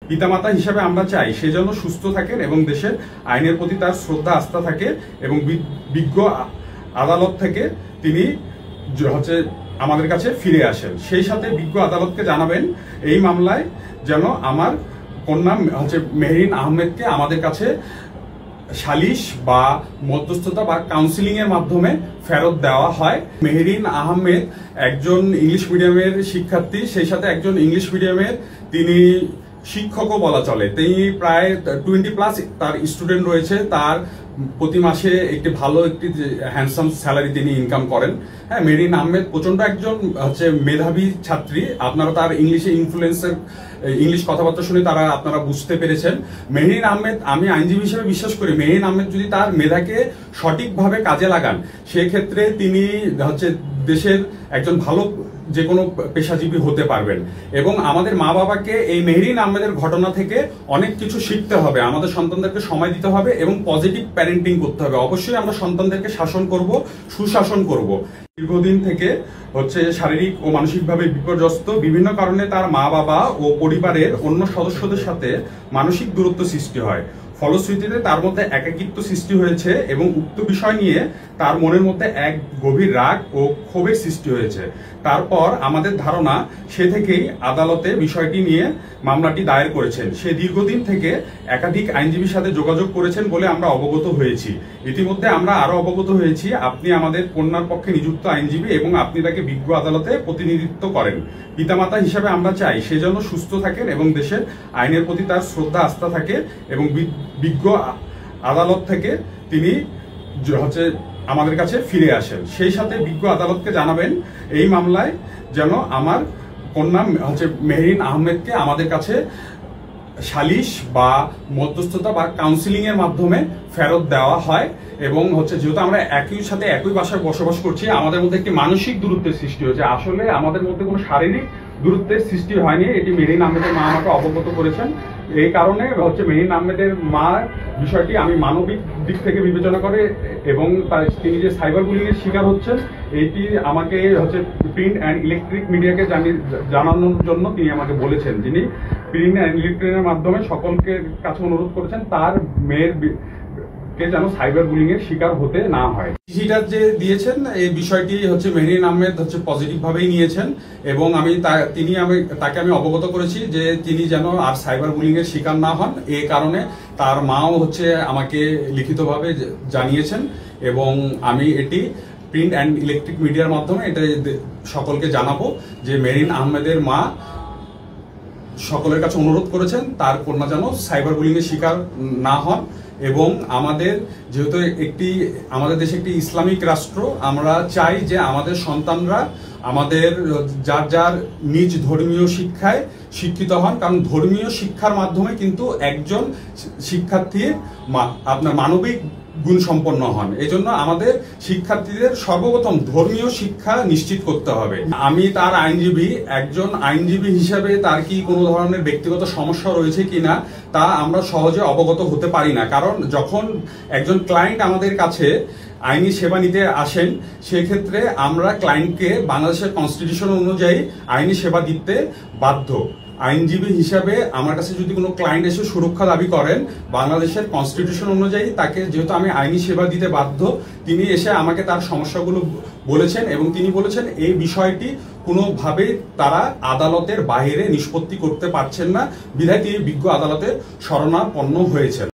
পিতামাতা হিসাবে আমরা চাই সে যেন সুস্থ থাকেন এবং দেশের আইনের প্রতি তার শ্রদ্ধা আস্থা থাকে এবং বিজ্ঞ আদালত থেকে তিনি আমাদের কাছে ফিরে আসেন। সেই সাথে বিজ্ঞ আদালতকে জানাবেন এই মামলায় যেন আমার কন্যা মেহরিন আহমেদকে আমাদের কাছে সালিশ বা মধ্যস্থতা বা কাউন্সিলিং এর মাধ্যমে ফেরত দেওয়া হয়। মেহরিন আহমেদ একজন ইংলিশ মিডিয়ামের শিক্ষার্থী, সেই সাথে একজন ইংলিশ মিডিয়ামের তিনি শিক্ষকও বলা চলে। তিনি প্রায় 20+ তার স্টুডেন্ট রয়েছে। তার প্রতি মাসে একটি ভালো একটি হ্যান্ডসাম স্যালারি তিনি ইনকাম করেন। হ্যাঁ, মেহরিন আহমেদ প্রচন্ড একজন মেধাবী ছাত্রী। আপনারা তার ইংলিশে ইনফ্লুয়েন্সের ইংলিশ কথাবার্তা শুনে আপনারা বুঝতে পেরেছেন। মেহরিন আহমেদ, আমি আইনজীবী হিসেবে বিশ্বাস করি মেহরিন আহমেদ যদি তার মেধাকে সঠিকভাবে কাজে লাগান সেক্ষেত্রে তিনি দেশের একজন ভালো যে কোনো পেশাজীবী হতে পারবেন। এবং আমাদের মা বাবাকে এই মেহরিন আহমেদের ঘটনা থেকে অনেক কিছু শিখতে হবে। আমাদের সন্তানদেরকে সময় দিতে হবে এবং পজিটিভ প্যারেন্টিং করতে হবে। অবশ্যই আমরা সন্তানদেরকে শাসন করব, সুশাসন করব। দীর্ঘদিন থেকে শারীরিক ও মানসিকভাবে বিপর্যস্ত, বিভিন্ন কারণে তার মা বাবা ও পরিবারের অন্য সদস্যদের সাথে মানসিক দূরত্ব সৃষ্টি হয়। ফলশ্রুতিতে তার মধ্যে একাকিত্ব সৃষ্টি হয়েছে এবং উক্ত বিষয় নিয়ে তার মনের মধ্যে এক গভীর রাগ ও ক্ষোভের সৃষ্টি হয়েছে। তারপর আমাদের ধারণা সে থেকেই আদালতে বিষয়টি নিয়ে মামলাটি দায়ের করেছেন। সে দীর্ঘদিন থেকে একাধিক আইনজীবীর সাথে যোগাযোগ করেছেন বলে আমরা অবগত হয়েছি। ইতিমধ্যে আমরা আরো অবগত হয়েছি আপনি আমাদের কন্যার পক্ষে নিযুক্ত আইনজীবী এবং আপনি তাকে বিজ্ঞ আদালতে প্রতিনিধিত্ব করেন। পিতামাতা হিসাবে আমরা চাই সে যেন সুস্থ থাকেন এবং দেশের আইনের প্রতি তার শ্রদ্ধা আস্থা থাকে এবং বিজ্ঞ আদালত থেকে তিনি আমাদের কাছে ফিরে আসেন। সেই সাথে বিজ্ঞ আদালতকে জানাবেন এই মামলায় যেন আমার কন্যা মেহরিন আহমেদকে আমাদের কাছে সালিশ বা মধ্যস্থতা বা কাউন্সিলিং এর মাধ্যমে ফেরত দেওয়া হয়। এবং যেহেতু আমরা একই সাথে একই বাসায় বসবাস করছি, আমাদের মধ্যে একটি মানসিক দূরত্বের সৃষ্টি হয়েছে। আসলে আমাদের মধ্যে কোনো শারীরিক দূরত্বের সৃষ্টি হয়নি। এটি মেহরিন আহমেদের মা আমাকে অবগত করেছেন। এই কারণে মেহরিন আহমেদের মা বিষয়টি আমি মানবিক দিক থেকে বিবেচনা করে এবং তিনি যে সাইবার বুলিং এর শিকার হচ্ছেন এটি আমাকে প্রিন্ট অ্যান্ড ইলেকট্রিক মিডিয়াকে জানানোর জন্য তিনি আমাকে বলেছেন। যিনি প্রিন্ট অ্যান্ড ইলেকট্রিকের মাধ্যমে সকলকে কাছে অনুরোধ করেছেন তার মেয়ের যেন সাইবার বুলিং এর শিকার হতে না হয়। চিঠিটা যে দিয়েছেন এই বিষয়টি মেহরিন আহমেদ পজিটিভ ভাবেই নিয়েছেন এবং তাকে আমি অবগত করেছি যে তিনি যেন আর সাইবার বুলিং এর শিকার না হন। এই কারণে তার মাও আমাকে লিখিতভাবে জানিয়েছেন এবং আমি এটি প্রিন্ট অ্যান্ড ইলেকট্রিক মিডিয়ার মাধ্যমে এটা সকলকে জানাবো যে মেহরিন আহমেদের মা সকলের কাছে অনুরোধ করেছেন তার কন্যা যেন সাইবার বুলিং এর শিকার না হন। এবং যেহেতু আমাদের দেশে একটি ইসলামিক রাষ্ট্র, আমরা চাই যে আমাদের সন্তানরা আমাদের যার যার নিজ ধর্মীয় শিক্ষায় শিক্ষিত হন, কারণ ধর্মীয় শিক্ষার মাধ্যমে কিন্তু একজন শিক্ষার্থীর আপনার মানবিক গুণ সম্পন্ন হন। এই জন্য আমাদের শিক্ষার্থীদের সর্বপ্রথম ধর্মীয় শিক্ষা নিশ্চিত করতে হবে। আমি তার আইনজীবী, একজন আইনজীবী হিসাবে তার কি কোনো ধরনের ব্যক্তিগত সমস্যা রয়েছে কিনা তা আমরা সহজে অবগত হতে পারি না। কারণ যখন একজন ক্লায়েন্ট আমাদের কাছে আইনি সেবা নিতে আসেন সেক্ষেত্রে আমরা ক্লায়েন্টকে বাংলাদেশের কনস্টিটিউশন অনুযায়ী আইনি সেবা দিতে বাধ্য। আইনজীবী হিসাবে আমার কাছে যদি কোনো ক্লায়েন্ট এসে সুরক্ষা দাবি করেন বাংলাদেশের কনস্টিটিউশন অনুযায়ী তাকে যেহেতু আমি আইনি সেবা দিতে বাধ্য, তিনি এসে আমাকে তার সমস্যাগুলো বলেছেন এবং তিনি বলেছেন এই বিষয়টি কোনোভাবেই তারা আদালতের বাইরে নিষ্পত্তি করতে পারছেন না, বিধায় তিনি বিজ্ঞ আদালতে শরণাপন্ন হয়েছেন।